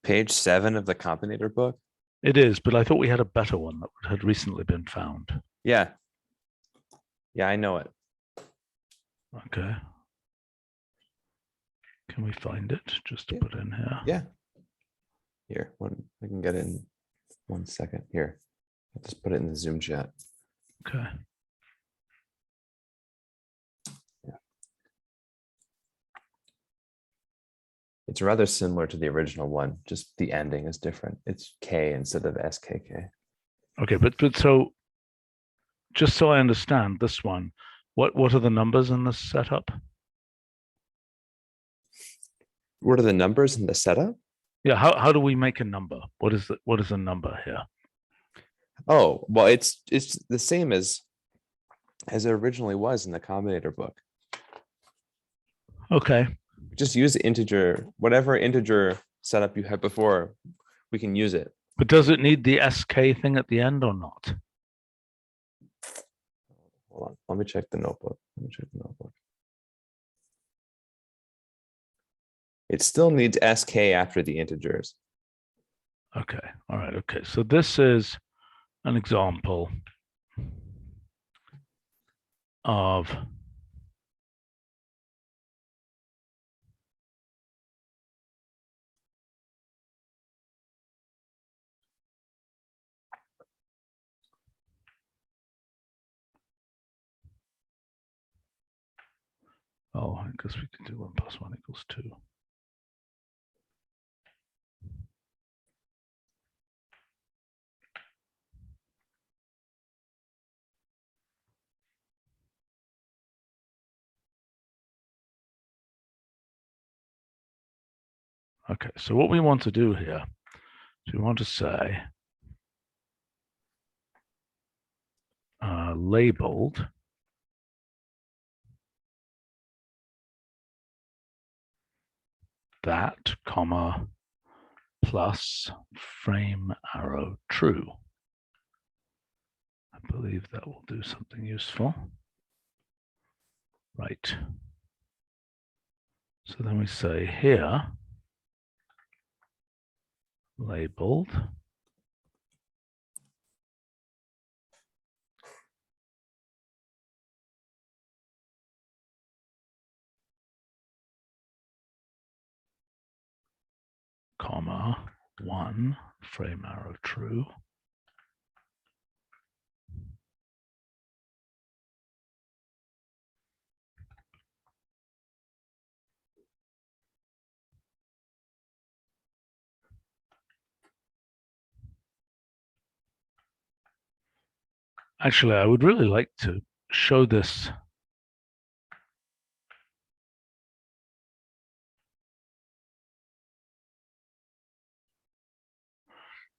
Page 7 of the combinator book? It is, but I thought we had a better one that had recently been found. Yeah. Yeah, I know it. Okay. Can we find it just to put in here? Yeah. Here, I can get it in 1 second. Here, I'll just put it in the Zoom chat. Okay. Yeah. It's rather similar to the original one, just the ending is different. It's K instead of SKK. Okay, but so just so I understand this one, what are the numbers in this setup? What are the numbers in the setup? Yeah, how do we make a number? What is a number here? Oh, well, it's the same as it originally was in the combinator book. Okay. Just use the integer, whatever integer setup you had before, we can use it. But does it need the SK thing at the end or not? Hold on, let me check the notebook. It still needs SK after the integers. Okay, all right, okay. So this is an example of I guess we can do 1 + 1 = 2. Okay, so what we want to do here is we want to say labeled that, comma, plus frame arrow true. I believe that will do something useful. Right. So then we say here, labeled comma 1 frame arrow true. Actually, I would really like to show this.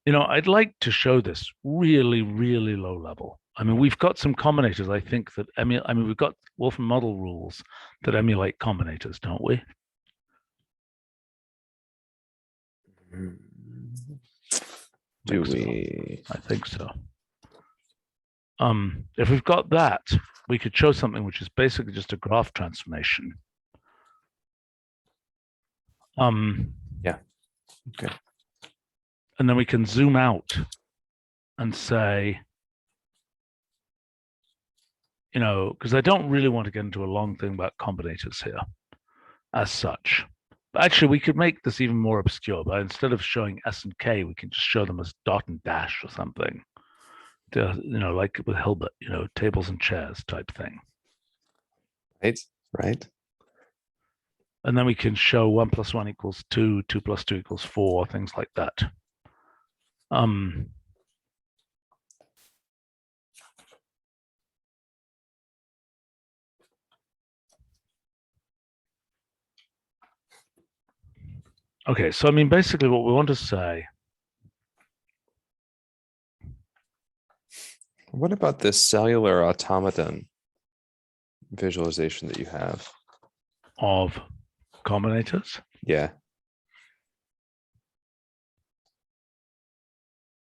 I'd like to show this really, really low level. I mean, we've got some combinators, I think, that we've got Wolfram model rules that emulate combinators, don't we? Do we? I think so. If we've got that, we could show something which is basically just a graph transformation. Yeah. Okay. And then we can zoom out and say, because I don't really want to get into a long thing about combinators here as such. But actually, we could make this even more obscure. But instead of showing S and K, we can just show them as dot and dash or something. Like with Hilbert, tables and chairs type thing. Right. And then we can show 1 + 1 = 2, 2 + 2 = 4, things like that. Okay, so I mean, basically what we want to say. What about this cellular automaton visualization that you have? Of combinators? Yeah.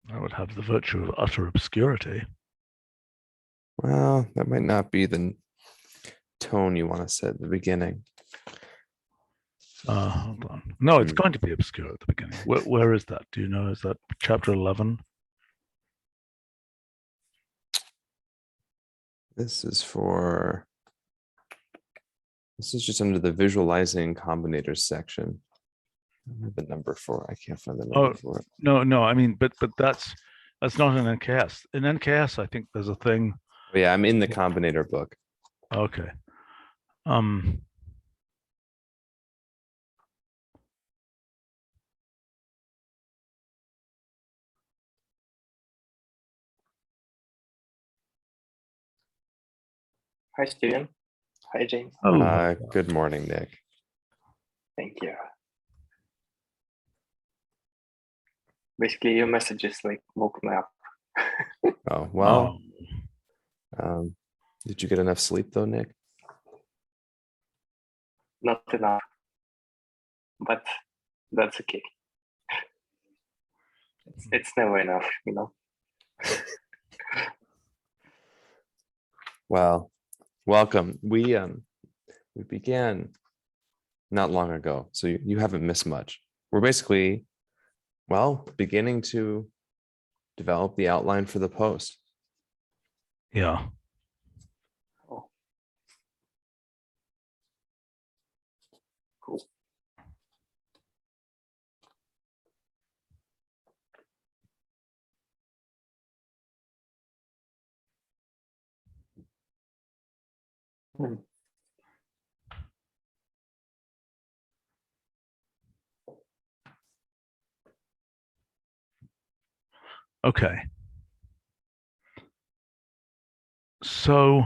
That would have the virtue of utter obscurity. Well, that might not be the tone you want to set at the beginning. Hold on. No, it's Hmm. going to be obscure at the beginning. Where is that? Do you know? Is that chapter 11? This is just under the visualizing combinators section. I don't have the number for it. I can't find the number for it. No. I mean, but that's not an NKS. In NKS, I think there's a thing. Oh, yeah, I'm in the combinator book. Okay. Hi, Steven. Hi, James. Good morning, Nick. Thank you. Basically, your messages like woke me up. Oh, well, did you get enough sleep though, Nick? Not enough, but that's okay. It's never enough, you know. Well, welcome. We began not long ago, so you haven't missed much. We're basically, well, beginning to develop the outline for the post. Yeah. Oh. Cool. Okay. So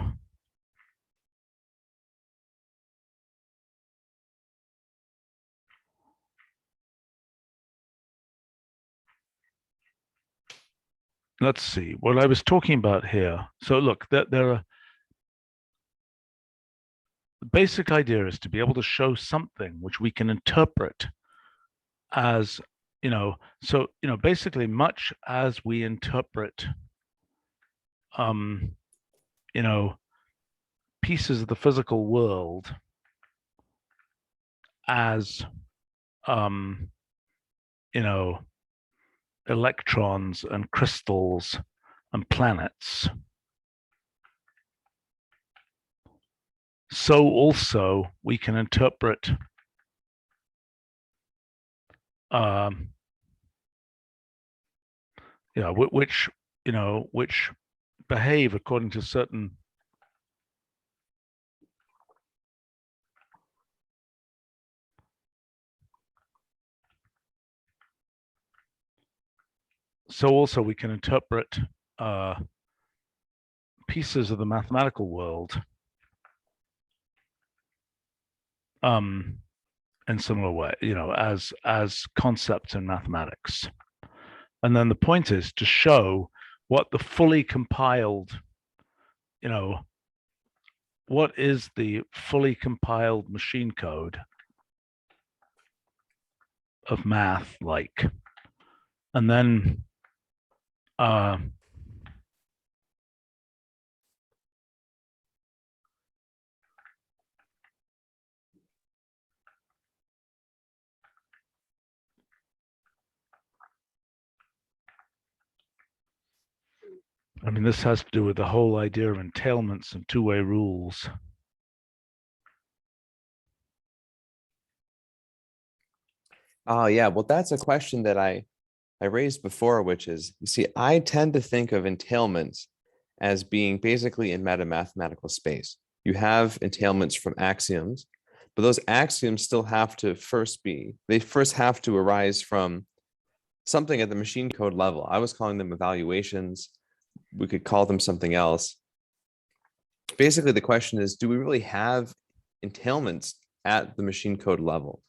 let's see what I was talking about here. So look, there are, the basic idea is to be able to show something which we can interpret as, so, basically much as we interpret, pieces of the physical world as, electrons and crystals and planets. So also we can interpret which behave according to certain so also we can interpret pieces of the mathematical world in similar way, as concepts in mathematics. And then the point is to show what the fully compiled, what is the fully compiled machine code of math like. And then I mean, this has to do with the whole idea of entailments and two-way rules. Oh, yeah. Well, that's a question that I raised before, which is, you see, I tend to think of entailments as being basically in metamathematical space. You have entailments from axioms, but those axioms still have to they first have to arise from something at the machine code level. I was calling them evaluations. We could call them something else. Basically, the question is, do we really have entailments at the machine code level?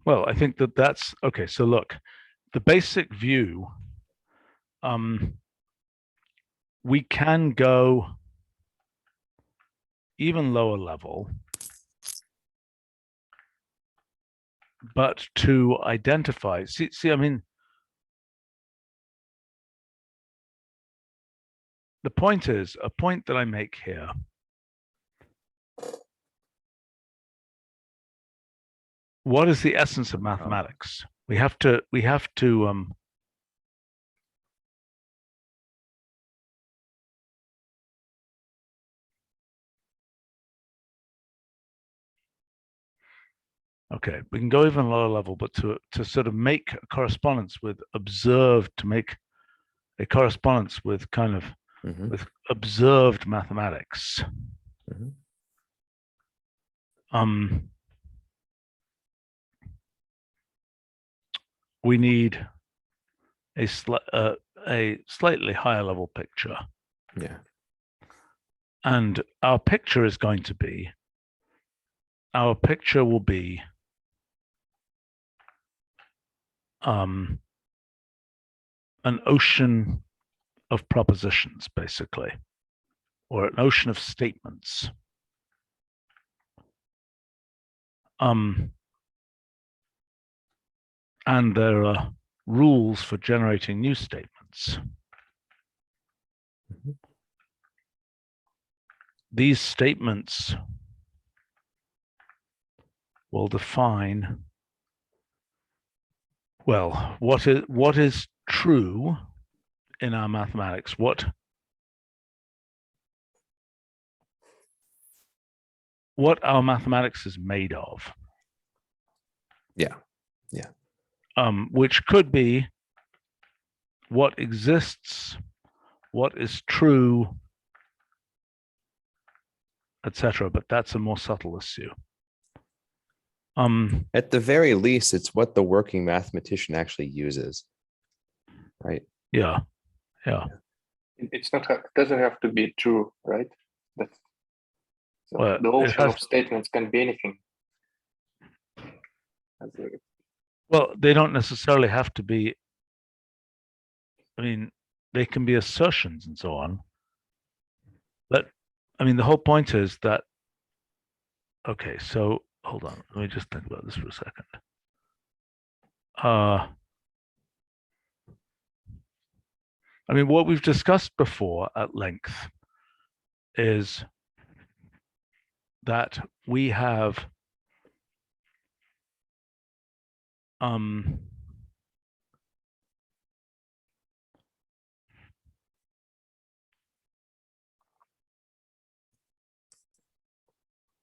Well, I think that's okay. So look, the basic view, we can go even lower level, but to identify, see, I mean, the point is, a point that I make here what is the essence of mathematics? We have to okay, we can go even lower level, but to sort of make a correspondence with observed, to make a correspondence with kind of with observed mathematics. We need a slightly higher level picture. Yeah. And our picture is going to be, our picture will be an ocean of propositions, basically, or an ocean of statements. And there are rules for generating new statements. These statements will define, well, what is true in our mathematics, what our mathematics is made of. Yeah. Which could be what exists, what is true, etc. But that's a more subtle issue. At the very least, it's what the working mathematician actually uses, right? Yeah. It's not. It doesn't have to be true, right? That's so Well, the ocean of statements can be anything. Well, they don't necessarily have to be. I mean, they can be assertions and so on. But I mean, the whole point is that. Okay, so hold on. Let me just think about this for a second. I mean, what we've discussed before at length is that we have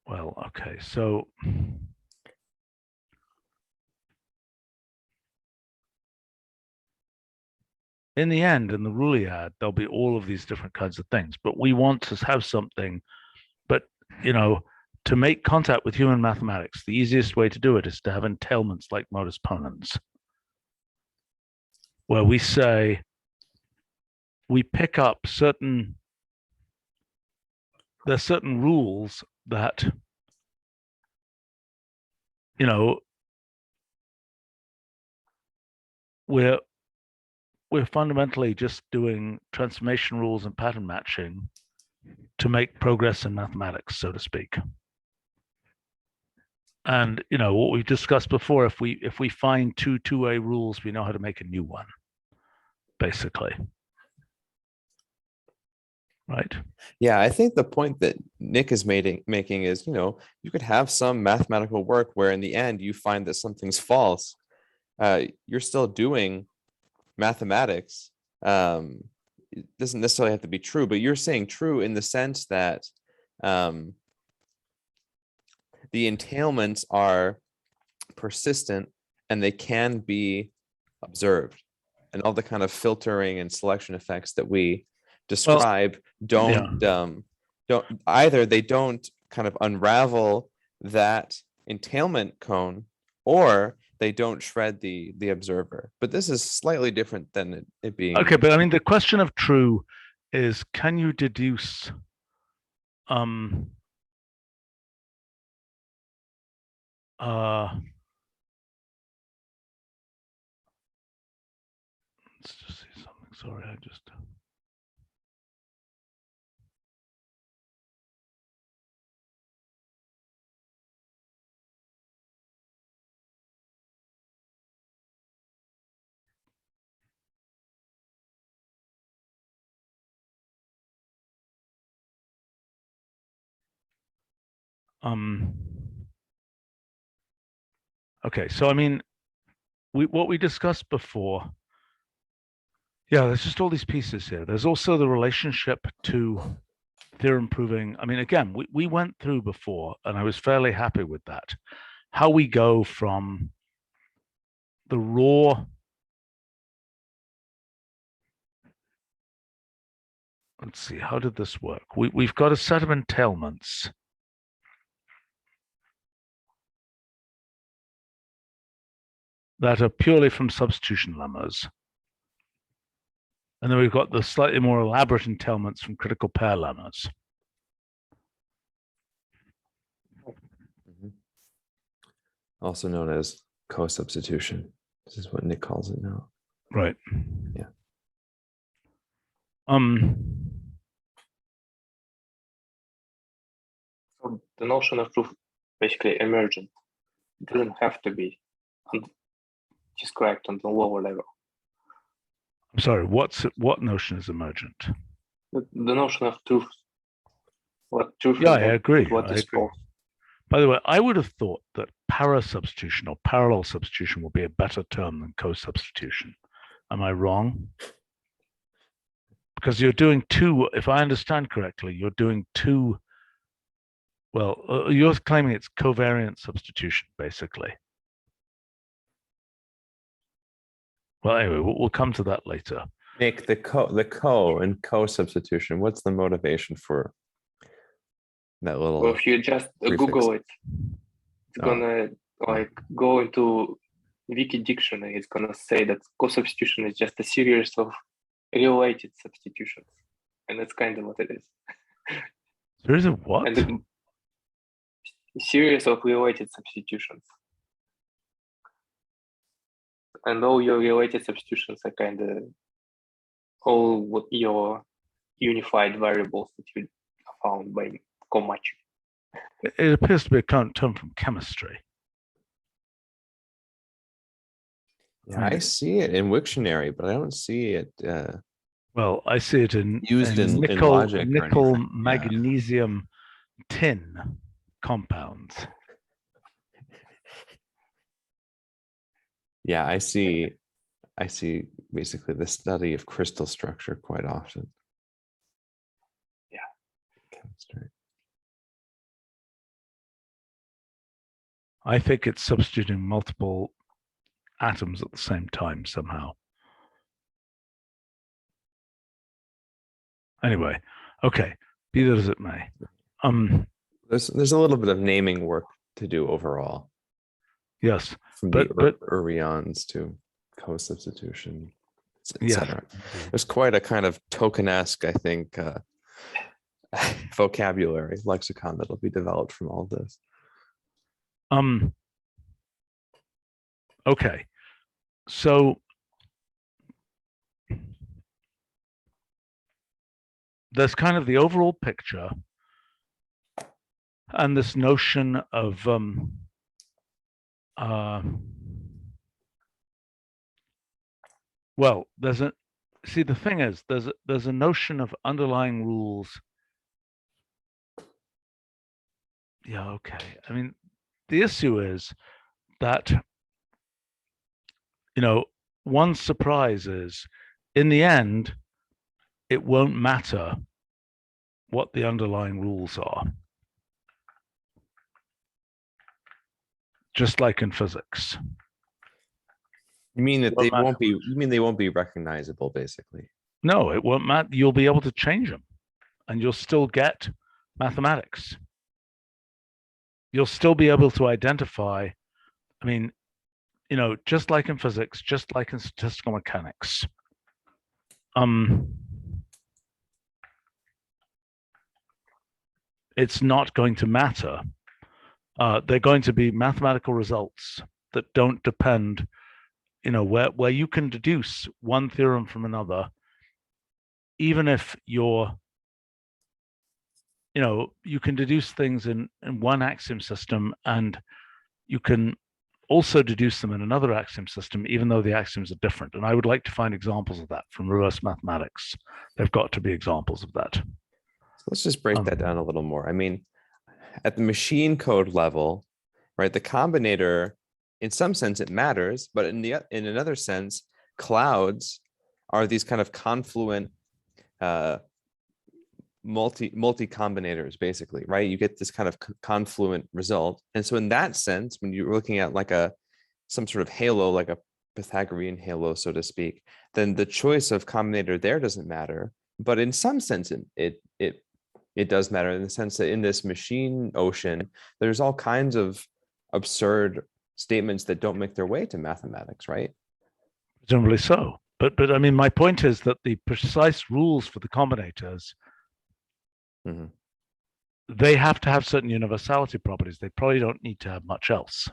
well, okay, so in the end, in the Rulliad, there'll be all of these different kinds of things, but we want to have something, but, you know, to make contact with human mathematics, the easiest way to do it is to have entailments like modus ponens, where we say, we pick up there's certain rules that, you know, we're fundamentally just doing transformation rules and pattern matching to make progress in mathematics, so to speak. And you know what we discussed before, if we find two-way rules, we know how to make a new one, basically. Right? Yeah, I think the point that Nick is making is, you know, you could have some mathematical work where in the end you find that something's false. You're still doing mathematics. It doesn't necessarily have to be true, but you're saying true in the sense that the entailments are persistent and they can be observed, and all the kind of filtering and selection effects that we describe don't kind of unravel that entailment cone, or they don't shred the observer. But this is slightly different than it being okay. But I mean, the question of true is, can you deduce let's just see something. Sorry, I just Okay, so I mean, what we discussed before, yeah, there's just all these pieces here. There's also the relationship to theorem proving. I mean, again, we went through before, and I was fairly happy with that. How we go from the raw, let's see, how did this work? We've got a set of entailments that are purely from substitution lemmas. And then we've got the slightly more elaborate entailments from critical pair lemmas. Also known as cosubstitution. This is what Nick calls it now. Right. Yeah. So the notion of proof basically emergent. It doesn't have to be described on the lower level. I'm sorry, what notion is emergent? The notion of truth. What truth Yeah, is, I agree. what I is agree. false. By the way, I would have thought that para-substitution or parallel substitution would be a better term than co-substitution. Am I wrong? Because you're doing two, if I understand correctly, you're doing two, well, you're claiming it's covariant substitution, basically. Well, anyway, we'll come to that later. Nick, the co and co-substitution, what's the motivation for that little? Well, if you just prefix. Google it, it's gonna like go into Wiki dictionary. It's gonna say that co-substitution is just a series of related substitutions, and that's kind of what it is. Series of what? And a series of related substitutions, and all your related substitutions are kind of all what your unified variables that you found by Komachi. It appears to be a term from chemistry. Yeah, I see it in Wiktionary, but I don't see it. Well, I see it in Used in nickel, logic or nickel, anything. Yeah. magnesium, tin compounds. Yeah, I see basically the study of crystal structure quite often. Yeah. Chemistry. I think it's substituting multiple atoms at the same time somehow. Anyway, okay, be that as it may. There's a little bit of naming work to do overall. Yes, From but Urions to co-substitution, yes. etc. There's quite a kind of tokenesque, I think, vocabulary, lexicon that'll be developed from all this. Okay, so there's kind of the overall picture and this notion of well, the thing is, there's a notion of underlying rules. Yeah, okay. I mean, the issue is that, you know, one surprise is, in the end, it won't matter what the underlying rules are. Just like in physics. You mean that they won't be? You mean they won't be recognizable, basically? No, it won't matter. You'll be able to change them, and you'll still get mathematics. You'll still be able to identify. I mean, you know, just like in physics, just like in statistical mechanics. It's not going to matter. They're going to be mathematical results that don't depend, you know, where you can deduce one theorem from another, even if you're, you know, you can deduce things in one axiom system, and you can also deduce them in another axiom system, even though the axioms are different. And I would like to find examples of that from reverse mathematics. There've got to be examples of that. So let's just break that down a little more. I mean, at the machine code level, right, the combinator in some sense it matters, but in another sense, clouds are these kind of confluent multi combinators, basically, right? You get this kind of confluent result. And so in that sense, when you're looking at like some sort of halo, like a Pythagorean halo, so to speak, then the choice of combinator there doesn't matter. But in some sense, it does matter, in the sense that in this machine ocean, there's all kinds of absurd statements that don't make their way to mathematics, right? Presumably so. But I mean, my point is that the precise rules for the combinators, they have to have certain universality properties. They probably don't need to have much else.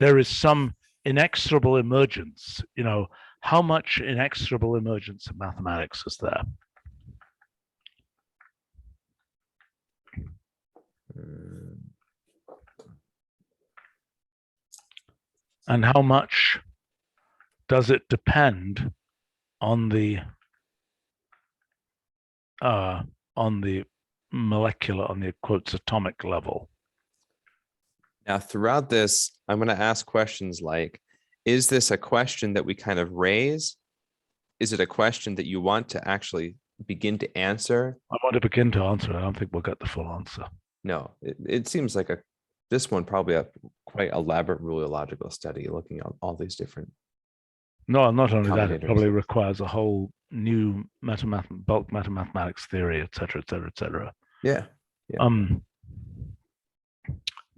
There is some inexorable emergence. You know, how much inexorable emergence of mathematics is there? And how much does it depend on the molecular, on the quotes atomic level? Now, throughout this, I'm going to ask questions like, is this a question that we kind of raise? Is it a question that you want to actually begin to answer? I want to begin to answer it. I don't think we'll get the full answer. No, it seems like this one probably a quite elaborate rheological study looking at all these different. No, not only that, it probably requires a whole new bulk metamathematics theory, et cetera, et cetera, et cetera. Yeah.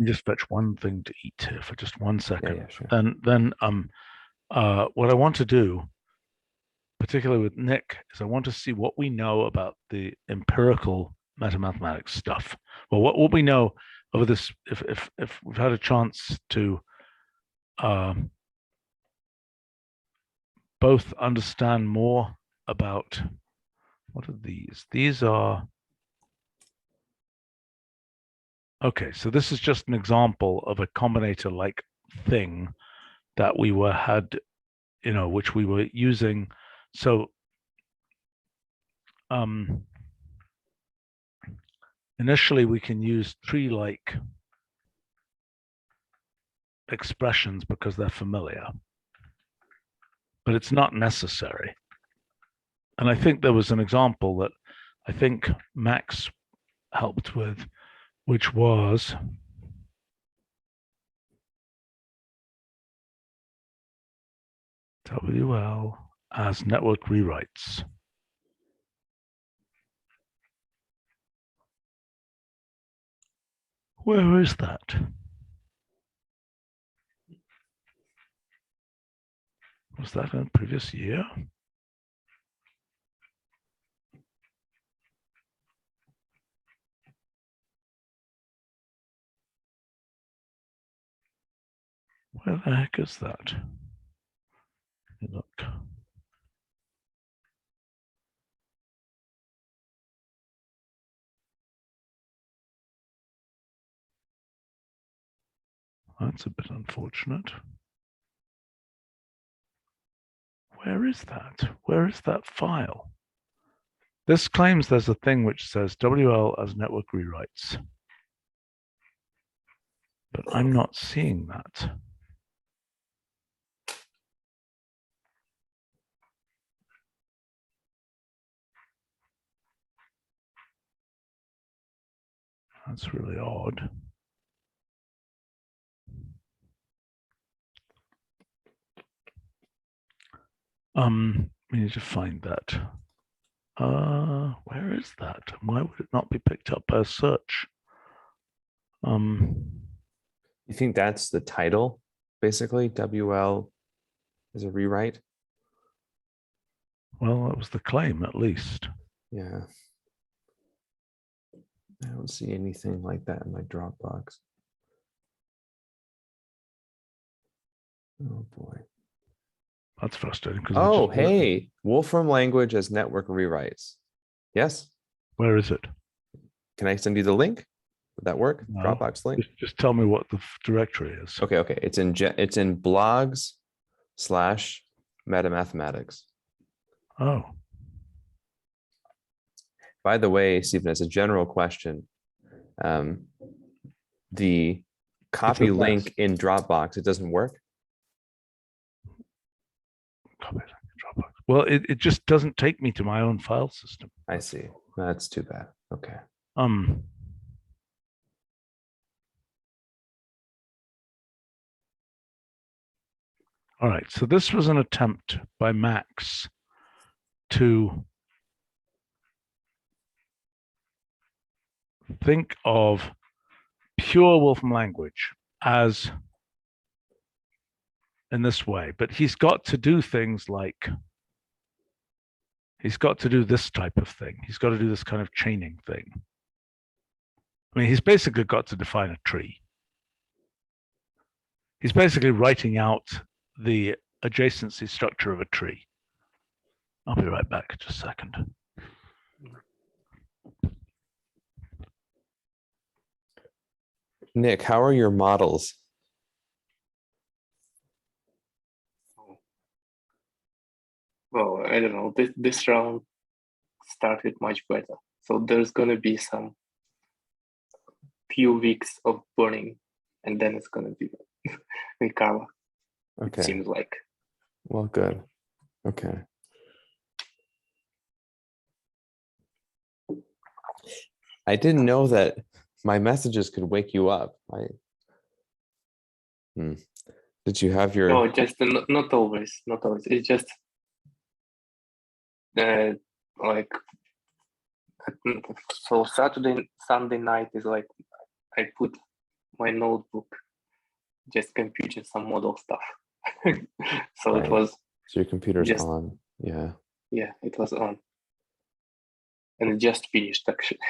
Just fetch one thing to eat here for just 1 second. Yeah, sure. Then what I want to do, particularly with Nick, is I want to see what we know about the empirical metamathematics stuff. Well, what we know over this, if we've had a chance to both understand more about, what are these? These are, okay, so this is just an example of a combinator-like thing that we had, you know, which we were using. So initially we can use tree-like expressions because they're familiar, but it's not necessary. And I think there was an example that I think Max helped with, which was WL as network rewrites. Where is that? Was that in the previous year? Where the heck is that? Look. That's a bit unfortunate. Where is that? Where is that file? This claims there's a thing which says WL as network rewrites, but I'm not seeing that. That's really odd. We need to find that. Where is that? Why would it not be picked up by a search? You think that's the title, basically? WL is a rewrite? Well, that was the claim, at least. Yeah. I don't see anything like that in my Dropbox. Oh boy. That's frustrating. Oh, hey, Wolfram language as network rewrites. Yes. Where is it? Can I send you the link? Would that work? No, Dropbox link. Just tell me what the directory is. Okay. It's in blogs/metamathematics. Oh. By the way, Stephen, as a general question, the copy a link mess. in Dropbox, it doesn't work. Well, it just doesn't take me to my own file system. I see. That's too bad. Okay. All right, so this was an attempt by Max to think of pure Wolfram language as in this way, but he's got to do things like, he's got to do this type of thing. He's got to do this kind of chaining thing. I mean, he's basically got to define a tree. He's basically writing out the adjacency structure of a tree. I'll be right back, just a second. Nick, how are your models? Well, I don't know. This round started much better. So there's gonna be some few weeks of burning, and then it's gonna be recover. Okay. It seems like. Well, good. Okay. I didn't know that my messages could wake you up. Did you have your? No, just not always. Not always. It's just like so. Sunday night is like I put my notebook, just computing some model stuff. So Right. it was. So your computer's just, on. Yeah. Yeah, it was on, and it just finished actually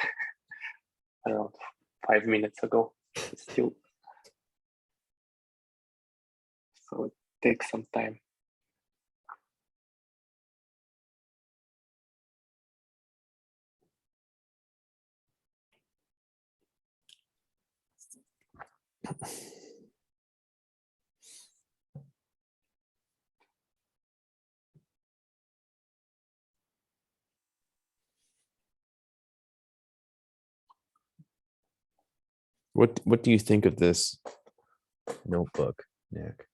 around 5 minutes ago. It's still. So it takes some time. What do you think of this notebook, Nick?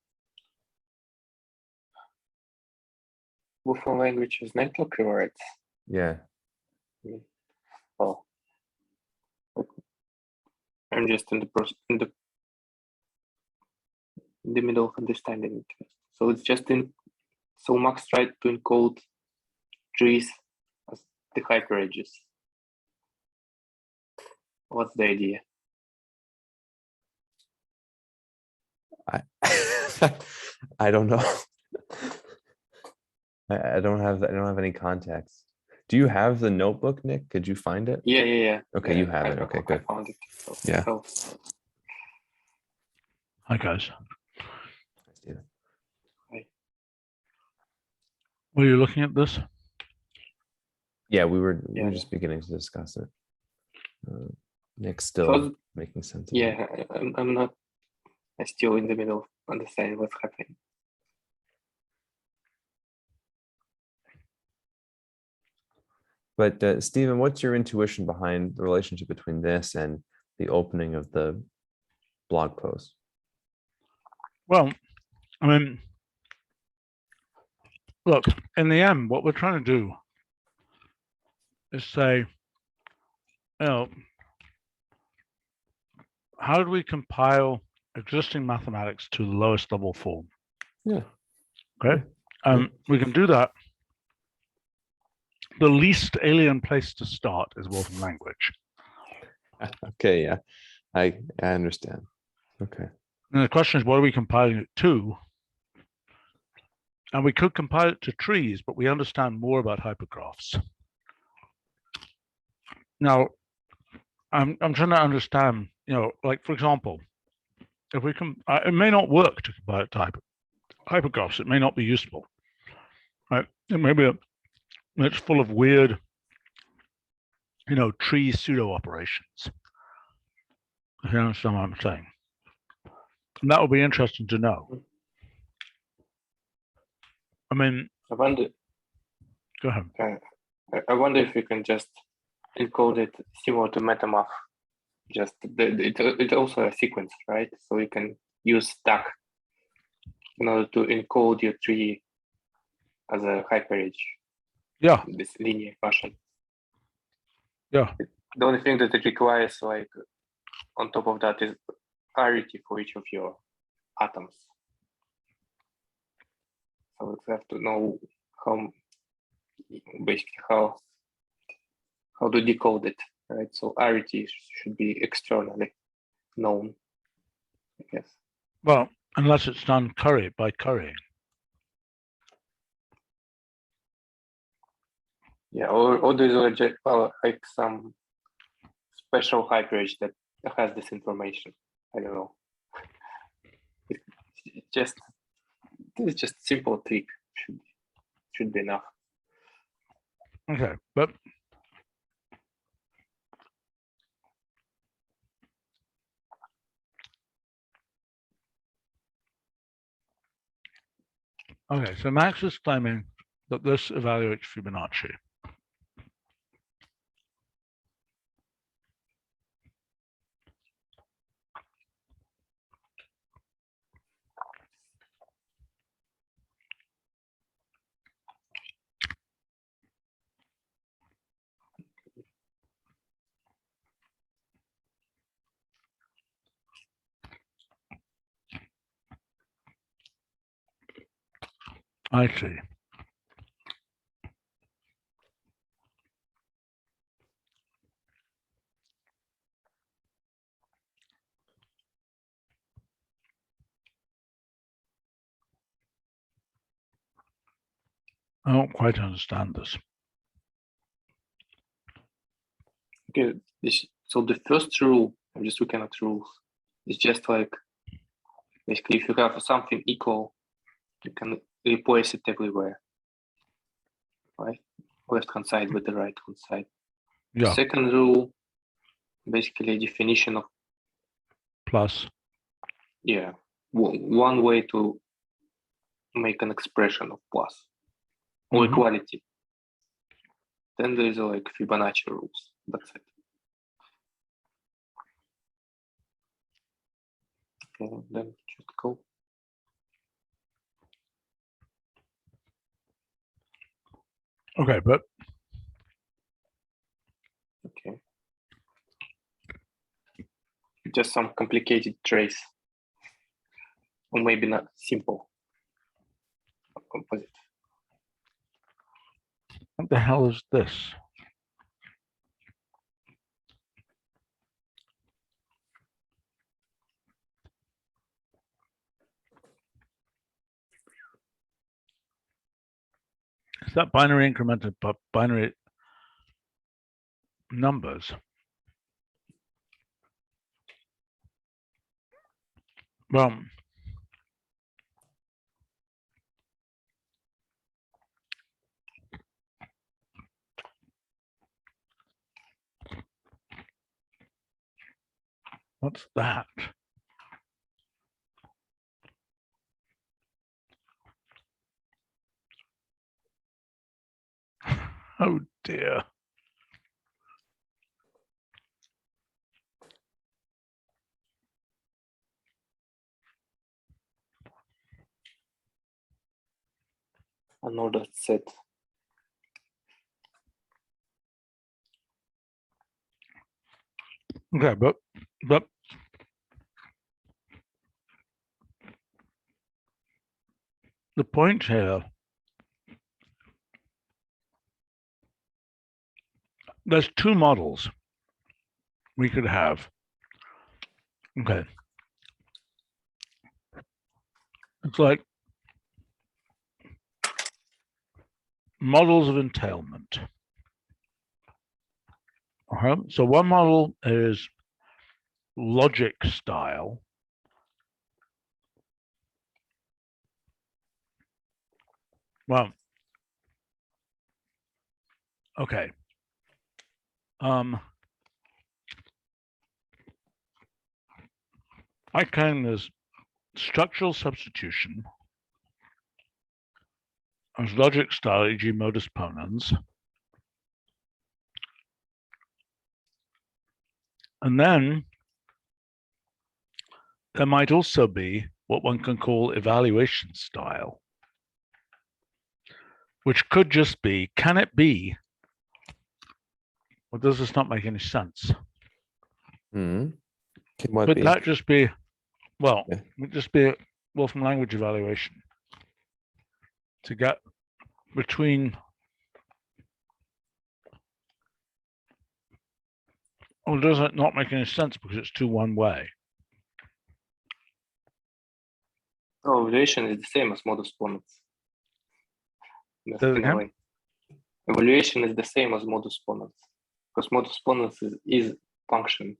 Wolfram language is network rewrites. Yeah. Well, I'm just in the middle of understanding it. So it's just so Max tried to encode trees as the hyperedges. What's the idea? I don't know. I don't have any context. Do you have the notebook, Nick? Could you find it? Yeah. Okay, yeah, you have it. Okay, good. I found it. So, Yeah. Hi, guys. Steven. Were you looking at this? Yeah, we were Yeah. just beginning to discuss it. Nick's still making sense of it. Yeah, I'm still in the middle of understanding what's happening. But Stephen, what's your intuition behind the relationship between this and the opening of the blog post? Well, I mean, look, in the end, what we're trying to do is say, how do we compile existing mathematics to the lowest level form? Yeah. Okay. We can do that. The least alien place to start is Wolfram language. Okay, yeah. I understand. Okay. And the question is, what are we compiling it to? And we could compile it to trees, but we understand more about hypergraphs. Now, I'm trying to understand, like, for example, if we can, it may not work to compile it to hypergraphs. It may not be useful. Right? It may be it's full of weird, tree pseudo operations. If you understand what I'm saying. And that would be interesting to know. I mean, I wonder. Go ahead. I wonder if we can just encode it similar to Metamath just it's also a sequence, right? So you can use stack in order to encode your tree as a hyperage. Yeah. This linear fashion. Yeah. The only thing that it requires, like, on top of that, is arity for each of your atoms. So you have to know how, basically how to decode it, right? So arity should be externally known, I guess. Well, unless it's done by currying. Yeah, or there's like some special hyperage that has this information. I don't know. It's just simple trick. Should be enough. Okay, but okay, so Max is claiming that this evaluates Fibonacci. I see. I don't quite understand this. Okay, so the first rule, I'm just looking at rules, is just like, basically, if you have something equal, you can replace it everywhere, right? Left hand side with the right hand side. Yeah. Second rule, basically definition of Plus. Yeah, one way to make an expression of plus or equality. Then there's like Fibonacci rules. That's it. Okay, then just go. Okay, but Okay. Just some complicated trace, or maybe not simple composite. what the hell is this? Is that binary incremented by binary numbers? Well, what's that? Oh dear. Another set. Okay, but the point here, there's two models we could have. Okay. It's like models of entailment. So one model is logic style. Well, okay. I claim there's structural substitution as logic style, e.g. modus ponens, And then there might also be what one can call evaluation style, which could just be, can it be, or does this not make any sense? Hmm. Can what Could be? that just be, well, Yeah. would just be a Wolfram language evaluation to get between, or does it not make any sense because it's too one way? Oh, evaluation is the same as modus ponens. Say it In a again? way. Evaluation is the same as modus ponens because modus ponens is function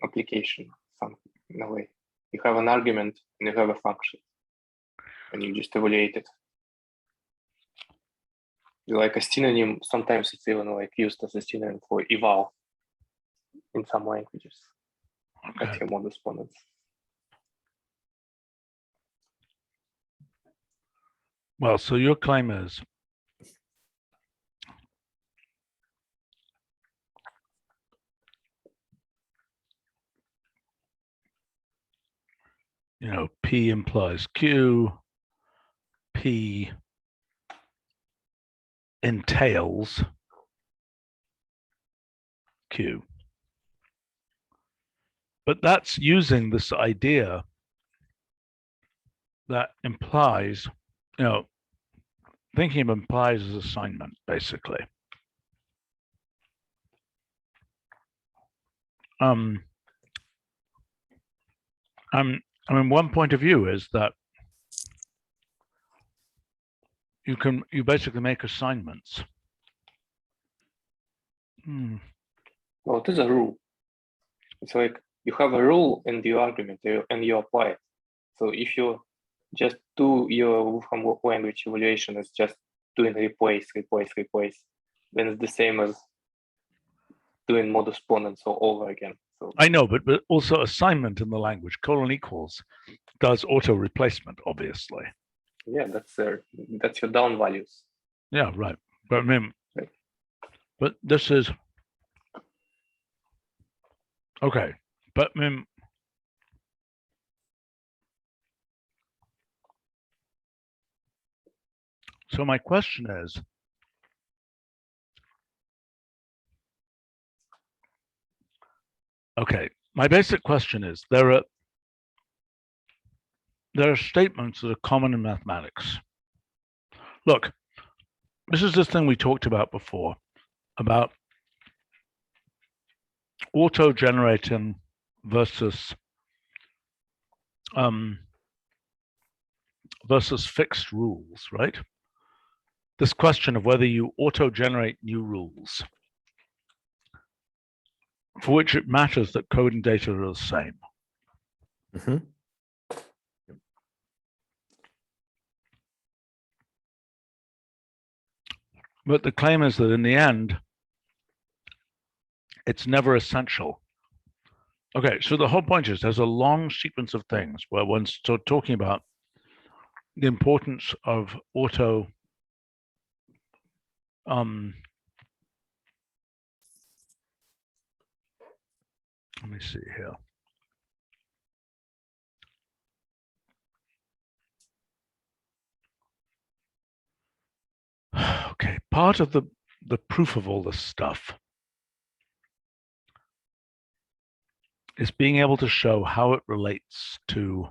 application, something in a way. You have an argument and you have a function, and you just evaluate it. Like a synonym, sometimes it's even like used as a synonym for eval in some languages. That's Okay. your modus ponens. Well, so your claim is P implies Q, P entails Q. But that's using this idea that implies, thinking of implies as assignment, basically. I mean, one point of view is that you basically make assignments. Well, it is a rule. It's like you have a rule in the argument and you apply it. So if you just do your Wolfram language evaluation, it's just doing replace, then it's the same as doing modus ponens all over again. So I know, but also assignment in the language, colon equals, does auto replacement, obviously. yeah, that's your down values. Yeah, right. But I mean, Right. But this is okay. But I mean, so my question is, okay, my basic question is, there are statements that are common in mathematics. Look, this is this thing we talked about before, about auto-generating versus fixed rules, right? This question of whether you auto-generate new rules, for which it matters that code and data are the same. Mm-hmm. But the claim is that in the end, it's never essential. Okay, so the whole point is there's a long sequence of things where one's talking about the importance of auto let me see here. Okay, part of the proof of all this stuff is being able to show how it relates to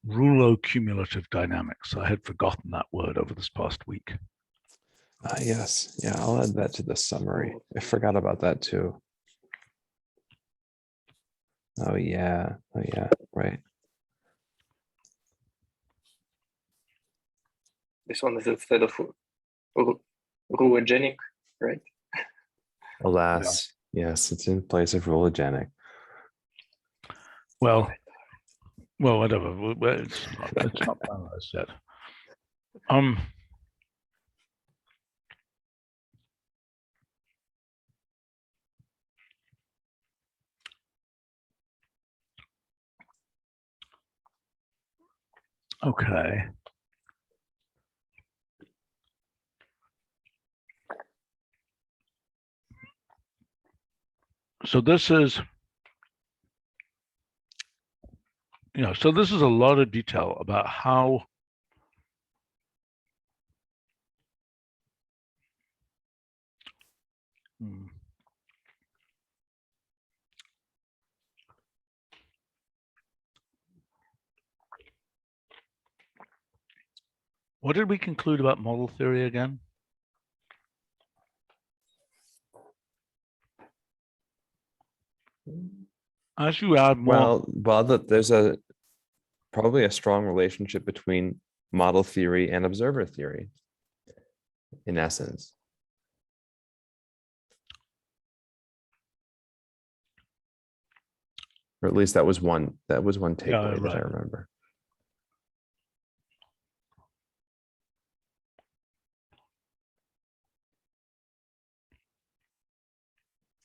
rulo-cumulative dynamics. I had forgotten that word over this past week. Yes. Yeah, I'll add that to the summary. I forgot about that too. Oh yeah. Oh yeah. Right. This one is instead of rulogenic, right? Alas, yes, it's in place of rulogenic. Well, whatever. It's not finalized yet. Okay. So this is, so this is a lot of detail about how what did we conclude about model theory again? As you add more, There's probably a strong relationship between model theory and observer theory, in essence. Or at least that was one takeaway that I remember.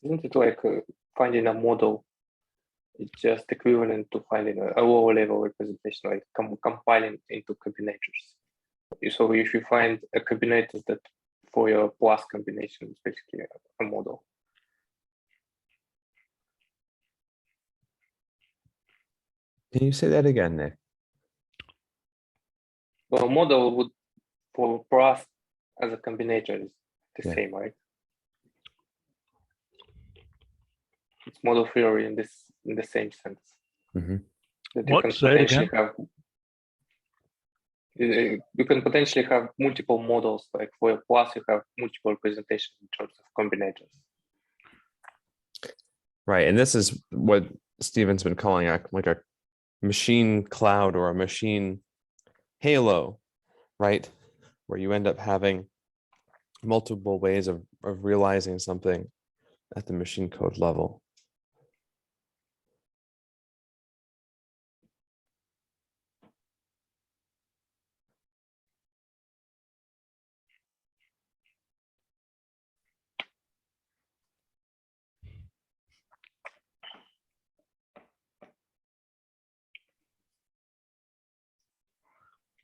Isn't it like finding a model? It's just equivalent to finding a lower level representation, like compiling into combinators. So if you find a combinator that for your plus combination, it's basically a model. Can you say that again, Nick? Well, a model would for plus as a combinator is the same, right? It's model theory in the same sense. Mm-hmm. That What? Say it again. You can potentially have multiple models, like for a plus, you have multiple representations in terms of combinators. Right, and this is what Stephen's been calling like a machine cloud or a machine halo, right? Where you end up having multiple ways of realizing something at the machine code level.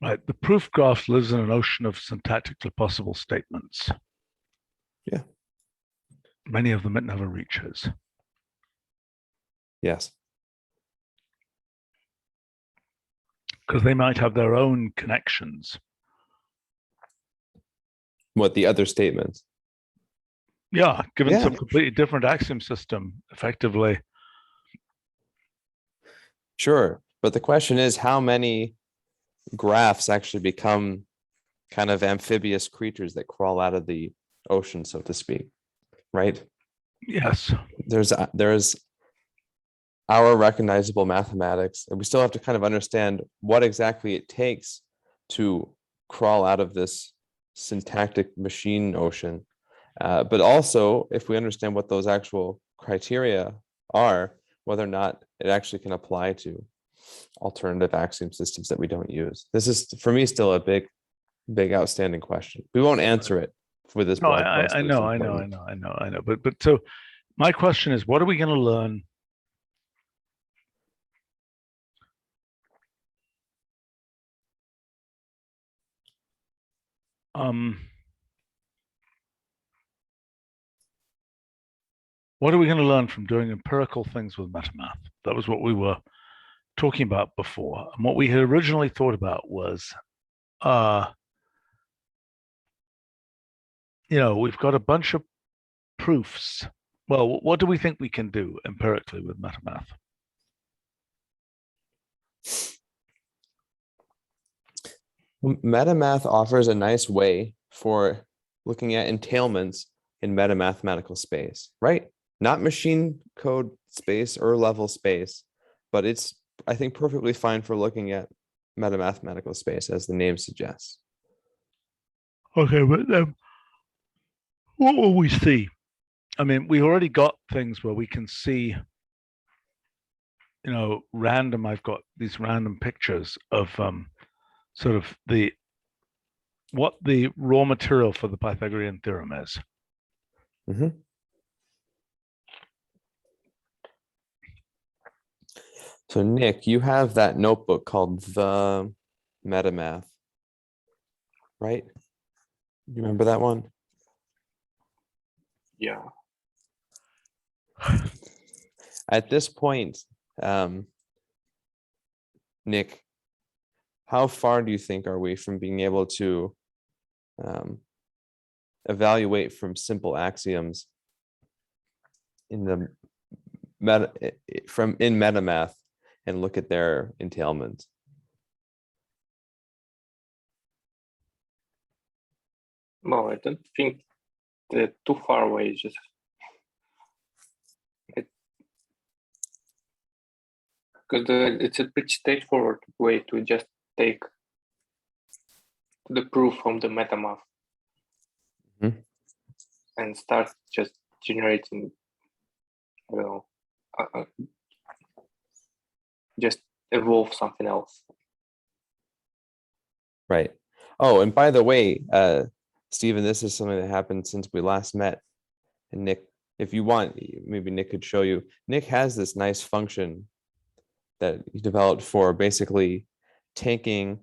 Right, the proof graph lives in an ocean of syntactically possible statements. Yeah. Many of them it never reaches. Yes. Because they might have their own connections. What, the other statements? Yeah, given some completely different axiom system, effectively. Sure, but the question is how many graphs actually become kind of amphibious creatures that crawl out of the ocean, so to speak, right? Yes. There's our recognizable mathematics, and we still have to kind of understand what exactly it takes to crawl out of this syntactic machine ocean. But also, if we understand what those actual criteria are, whether or not it actually can apply to alternative axiom systems that we don't use. This is, for me, still a big outstanding question. We won't answer it for this blog post. I know. But so my question is, what are we going to learn? What are we going to learn from doing empirical things with Metamath? That was what we were talking about before. And what we had originally thought about was, we've got a bunch of proofs. Well, what do we think we can do empirically with Metamath? Metamath offers a nice way for looking at entailments in metamathematical space, right? Not machine code space or level space, but it's, I think, perfectly fine for looking at metamathematical space, as the name suggests. Okay, but what will we see? I mean, we already got things where we can see, random. I've got these random pictures of sort of what the raw material for the Pythagorean theorem is. Mm-hmm. So Nick, you have that notebook called the Metamath, right? You remember that one? Yeah. At this point, Nick, how far do you think are we from being able to evaluate from simple axioms in the in Metamath and look at their entailments? No, I don't think they're too far away. Just because it's a pretty straightforward way to just take the proof from the Metamath and start just generating, I don't know, just evolve something else. Right. Oh, and by the way, Stephen, this is something that happened since we last met. And Nick, if you want, maybe Nick could show you. Nick has this nice function that he developed for basically taking,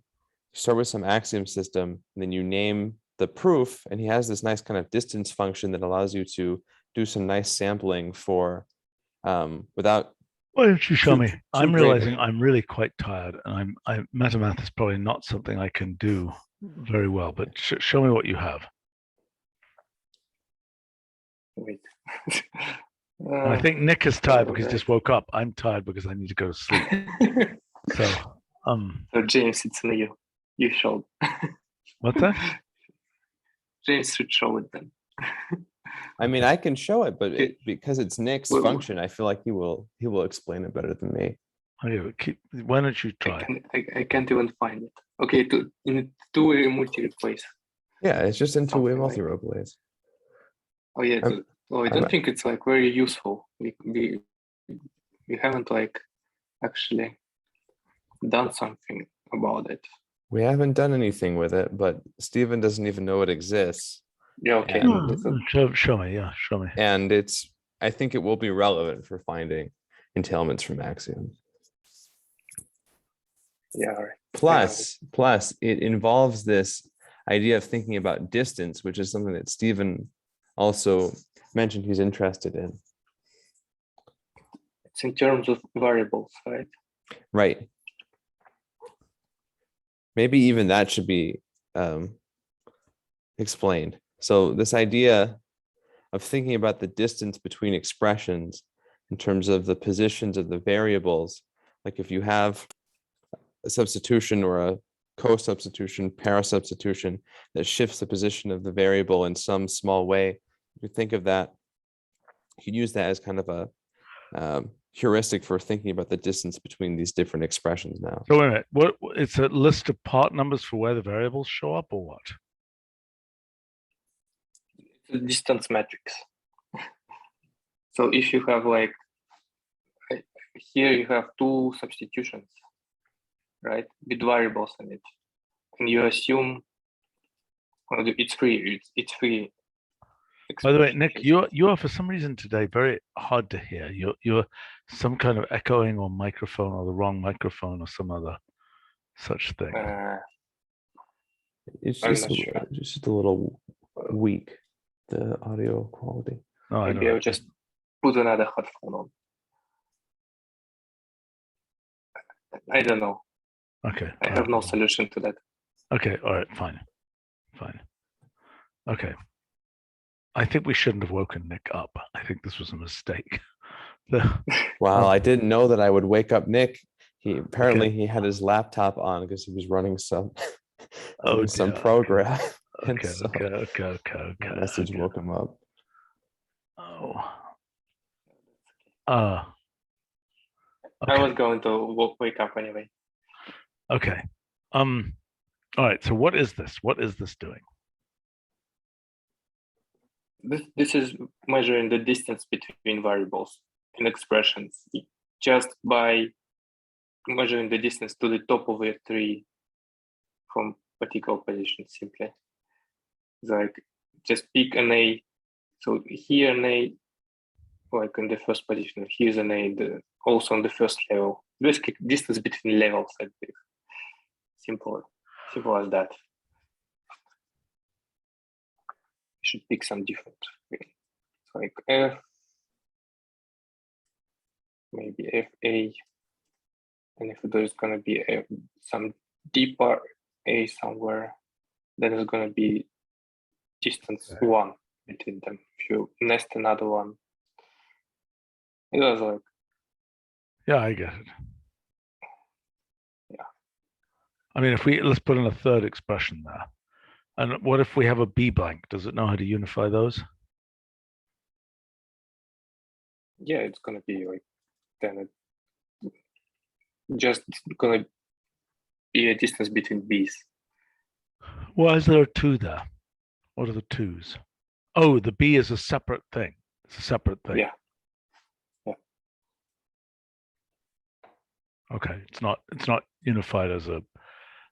start with some axiom system, and then you name the proof, and he has this nice kind of distance function that allows you to do some nice sampling for without. Why don't you show me? I'm great. realizing I'm really quite tired, and Metamath is probably not something I can do very well. But show me what you have. Wait. I think Nick is tired because he just woke up. I'm tired because I need to go to sleep. So James, it's on you. You showed. What's that? James should show it then. I mean, I can show it, but because it's Nick's function, I feel like he will explain it better than me. Okay, why don't you try? I can't even find it. Okay, in two-way multi-replace. Yeah, it's just in two-way Something like multi-replace. Oh yeah. I don't think it's like very useful. We haven't like actually done something about it. We haven't done anything with it, but Stephen doesn't even know it exists. Yeah. Okay. Show me. Yeah, show me. And I think it will be relevant for finding entailments from axioms. Yeah. Right. Plus, it involves this idea of thinking about distance, which is something that Stephen also mentioned he's interested in. It's in terms of variables, right? Right. Maybe even that should be explained. So this idea of thinking about the distance between expressions in terms of the positions of the variables, like if you have a substitution or a co-substitution, para-substitution that shifts the position of the variable in some small way, you think of that, you can use that as kind of a heuristic for thinking about the distance between these different expressions now. So wait a minute, what? It's a list of part numbers for where the variables show up, or what? It's a distance matrix. So if you have like here, you have two substitutions, right, with variables in it, and you assume it's free. It's free. By the way, Nick, you are for some reason today very hard to hear. You're some kind of echoing or microphone or the wrong microphone or some other such thing. It's just a little weak, the audio quality. Oh, maybe I'll just put another headphone on. I don't know. Okay. I have no solution to that. Okay. All right. Fine. Okay. I think we shouldn't have woken Nick up. I think this was a mistake. Wow, I didn't know that I would wake up Nick. He had his laptop on because he was running some program. Okay. My message woke him up. Okay. I was going to wake up anyway. Okay. All right. So what is this? What is this doing? This is measuring the distance between variables in expressions just by measuring the distance to the top of a tree from particular position simply. It's like just pick an A. So here an A, like in the first position, here's an A, also on the first level. Basically distance between levels, I believe. Simple as that. You should pick some different thing. Like F, maybe FA, and if there's gonna be some deeper A somewhere, then it's gonna be distance 1 between them. If you nest another one, it was like, yeah, I get it. Yeah. I mean, let's put in a third expression there. And what if we have a B blank? Does it know how to unify those? yeah, it's gonna be like, then it just gonna be a distance between B's. Why is there a 2 there? What are the 2s? Oh, the B is a separate thing. It's a separate thing. Yeah. Okay, it's not unified as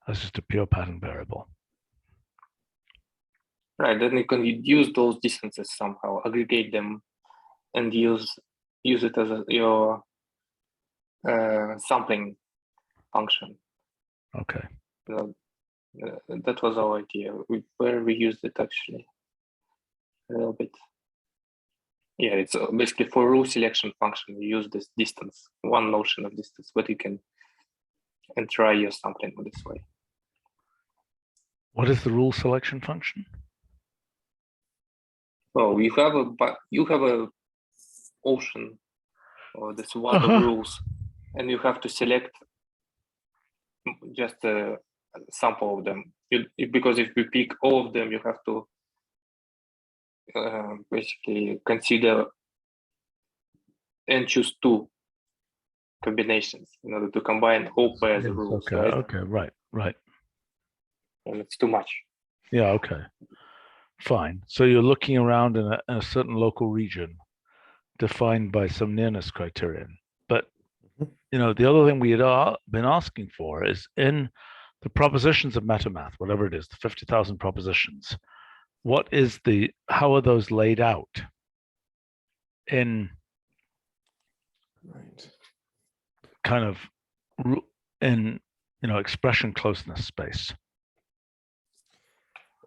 just a pure pattern variable. Right, then you can use those distances somehow, aggregate them, and use it as your sampling function. Okay. That was our idea. Where we used it actually a little bit. Yeah, it's basically for rule selection function. You use this distance, one notion of distance, but you can and try your sampling this way. What is the rule selection function? Well, you have a ocean or this one of rules, and you have to select just a sample of them. Because if you pick all of them, you have to basically consider and choose 2 combinations in order to combine all pairs of rules. Okay, right? okay, right. And it's too much. Yeah, okay. Fine. So you're looking around in a certain local region defined by some nearness criterion. But the other thing we had been asking for is in the propositions of Metamath, whatever it is, the 50,000 propositions, how are those laid out in kind of in expression closeness space?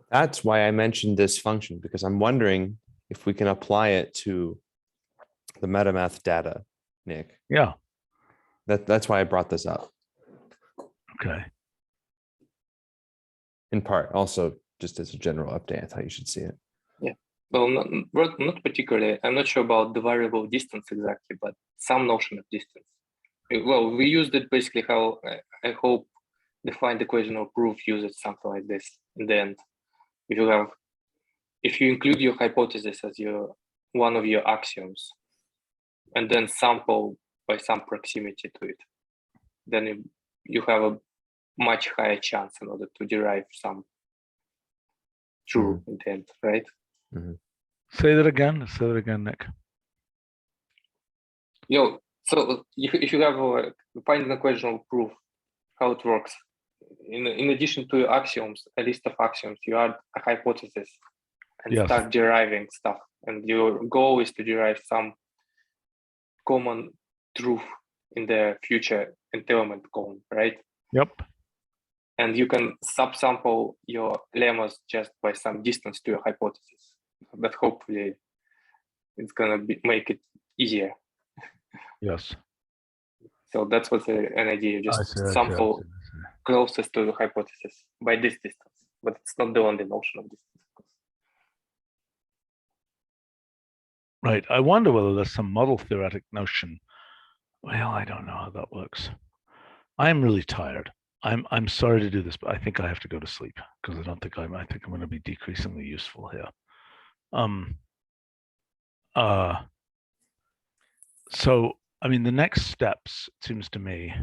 That's why I mentioned this function, because I'm wondering if we can apply it to the Metamath data, Nick. Yeah. That's why I brought this up. Okay. In part, also just as a general update, I thought you should see it. Yeah. Well, not particularly. I'm not sure about the variable distance exactly, but some notion of distance. Well, we used it basically how I hope defined equation or proof uses something like this in the end. If you include your hypothesis as one of your axioms, and then sample by some proximity to it, then you have a much higher chance in order to derive some true intent, right? Mm-hmm. Say that again, Nick. So if you have find an equational proof how it works, in addition to your axioms, a list of axioms, you add a hypothesis and start deriving stuff. And your goal is to derive some common truth in the future entailment cone, right? Yep. And you can subsample your lemmas just by some distance to your hypothesis. But hopefully it's gonna make it easier. Yes. So that's what's an idea. Just sample closest to the hypothesis by this distance, but it's not the only notion of distance. Right. I wonder whether there's some model theoretic notion. Well, I don't know how that works. I'm really tired. I'm sorry to do this, but I think I have to go to sleep because I think I'm going to be decreasingly useful here. So I mean, the next steps, it seems to me,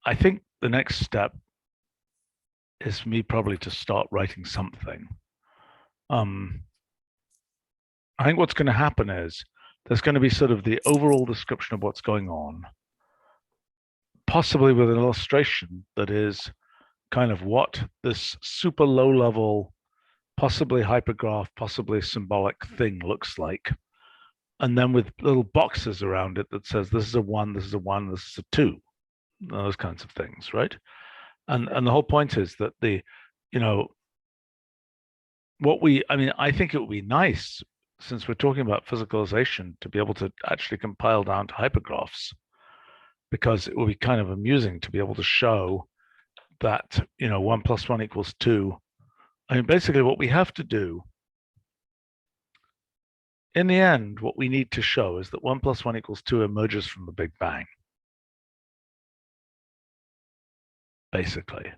I think the next step is for me probably to start writing something. I think what's going to happen is there's going to be sort of the overall description of what's going on, possibly with an illustration that is kind of what this super low level, possibly hypergraph, possibly symbolic thing looks like. And then with little boxes around it that says, this is a 1, this is a 1, this is a 2. those kinds of things, right? And the whole point is that the, you know, I think it would be nice, since we're talking about physicalization, to be able to actually compile down to hypergraphs, because it will be kind of amusing to be able to show that, 1 + 1 = 2. I mean, basically what we have to do in the end, what we need to show is that 1 + 1 = 2 emerges from the Big Bang. Basically,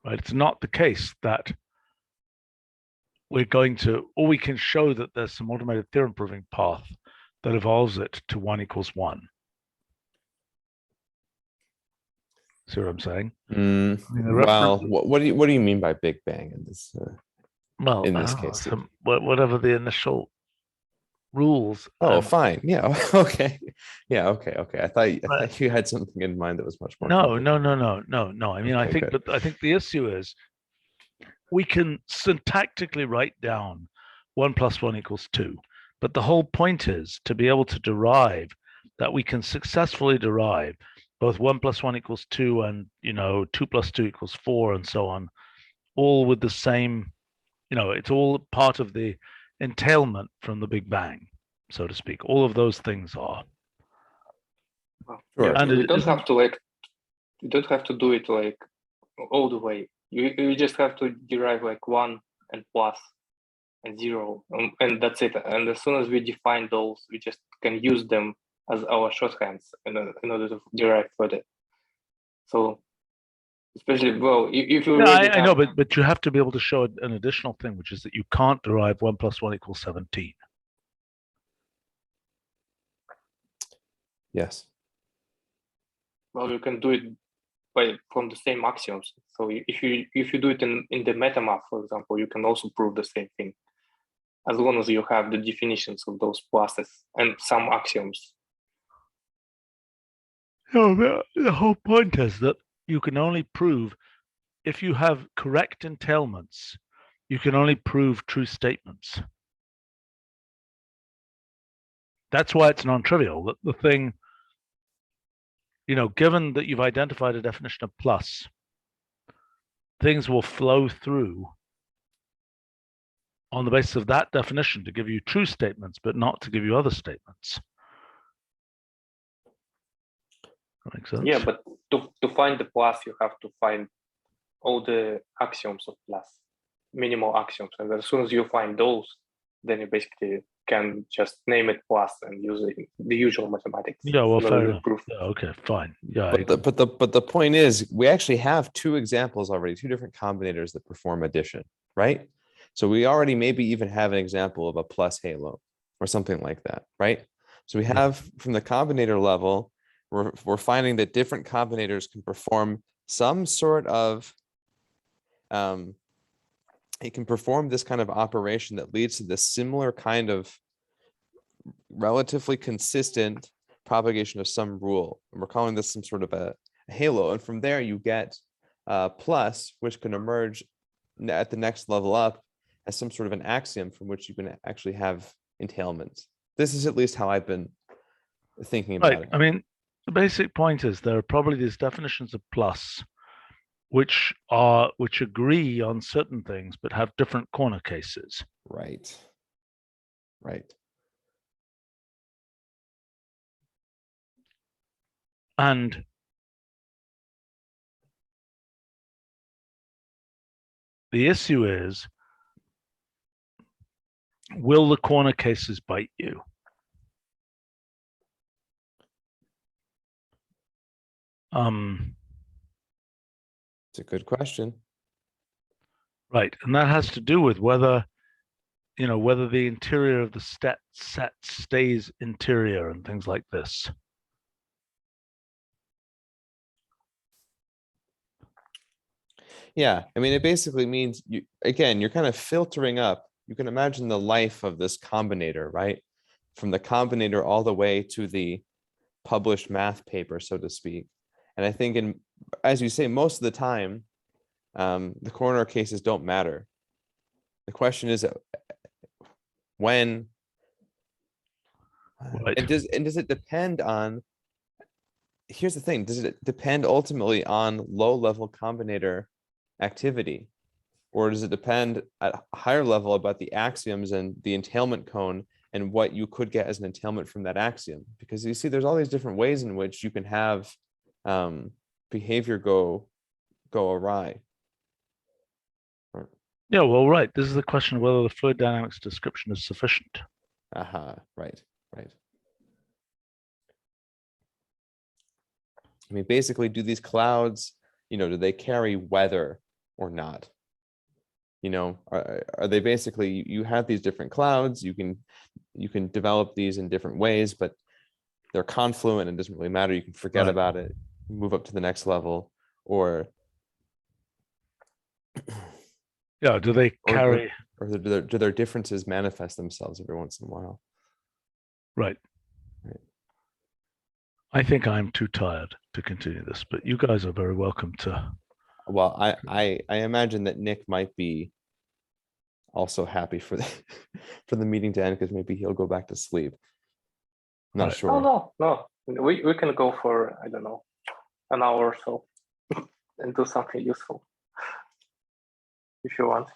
right? It's not the case that we're going to, or we can show that there's some automated theorem proving path that evolves it to 1 = 1. See what I'm saying? Well, what do you mean by Big Bang in this? Well, in this case, whatever the initial rules. Oh, fine. Yeah. Okay. Yeah. Okay. I thought you had something in mind that was much more. No. I mean, Okay, I think the issue is we can syntactically write down 1 + 1 = 2, but the whole point is to be able to derive that we can successfully derive both 1 + 1 = 2 and 2 + 2 = 4 and so on, all with the same, it's all part of the entailment from the Big Bang, so to speak. All of those things are. Sure. And you don't have to do it like all the way. You just have to derive like 1 and plus and 0, and that's it. And as soon as we define those, we just can use them as our shorthands in order to derive further. So especially, well, if you I know, but you have to be able to show an additional thing, which is that you can't derive 1 + 1 = 17. Yes. Well, you can do it from the same axioms. So if you do it in the Metamath, for example, you can also prove the same thing, as long as you have the definitions of those pluses and some axioms. No, the whole point is that you can only prove, if you have correct entailments, you can only prove true statements. That's why it's non-trivial. That the thing, given that you've identified a definition of plus, things will flow through on the basis of that definition to give you true statements, but not to give you other statements. That makes sense? Yeah, but to find the plus, you have to find all the axioms of plus, minimal axioms. And as soon as you find those, then you basically can just name it plus and use the usual mathematics. Yeah, well, fair enough. Yeah, okay, fine. Yeah. But the point is, we actually have 2 examples already, 2 different combinators that perform addition, right? So we already maybe even have an example of a plus halo or something like that, right? So we have from the combinator level, we're finding that different combinators can perform some sort of, it can perform this kind of operation that leads to this similar kind of relatively consistent propagation of some rule. And we're calling this some sort of a halo. And from there you get plus, which can emerge at the next level up as some sort of an axiom from which you can actually have entailments. This is at least how I've been thinking about it. I mean, the basic point is there are probably these definitions of plus which agree on certain things but have different corner cases. Right. And the issue is, will the corner cases bite you? It's a good question. Right, and that has to do with whether the interior of the set stays interior and things like this. Yeah, I mean, it basically means you're kind of filtering up. You can imagine the life of this combinator, right? From the combinator all the way to the published math paper, so to speak. And I think as you say, most of the time, the corner cases don't matter. The question is when, right. and does it depend on here's the thing, does it depend ultimately on low-level combinator activity? Or does it depend at a higher level about the axioms and the entailment cone and what you could get as an entailment from that axiom? Because you see, there's all these different ways in which you can have behavior go awry. Yeah, well, right. This is the question of whether the fluid dynamics description is sufficient. Aha, right. I mean, basically, do these clouds, do they carry weather or not? Are they basically, you have these different clouds, you can develop these in different ways, but they're confluent and it doesn't really matter. You can forget about it, move up to the next level, or yeah, do they carry, or do their differences manifest themselves every once in a while? Right. I think I'm too tired to continue this, but you guys are very welcome to. Well, I imagine that Nick might be also happy for the meeting to end, because maybe he'll go back to sleep. I'm not sure. Oh, no. We can go for, I don't know, an hour or so and do something useful if you want.